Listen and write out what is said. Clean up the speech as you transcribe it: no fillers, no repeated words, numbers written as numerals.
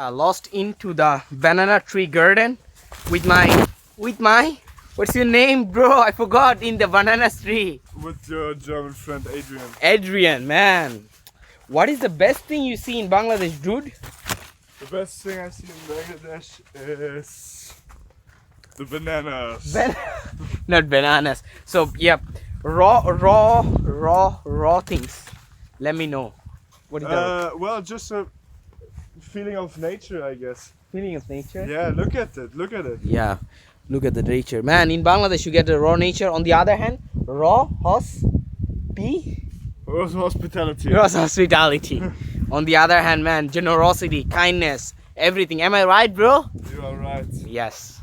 Lost into the banana tree garden with my what's your name, bro? I forgot. In the banana tree. With your German friend Adrian. Adrian, man. What is the best thing you see in Bangladesh, dude? The best thing I see in Bangladesh is the bananas. Not bananas. So yeah, raw things. Let me know. What is that? Well, just a feeling of nature, I guess. Feeling of nature? Yeah, look at it. Look at it. Yeah, look at the nature, man. In Bangladesh, you get the raw nature. On the other hand, raw Hospitality. hospitality. On the other hand, man, generosity, kindness, everything. Am I right, bro? You are right. Yes.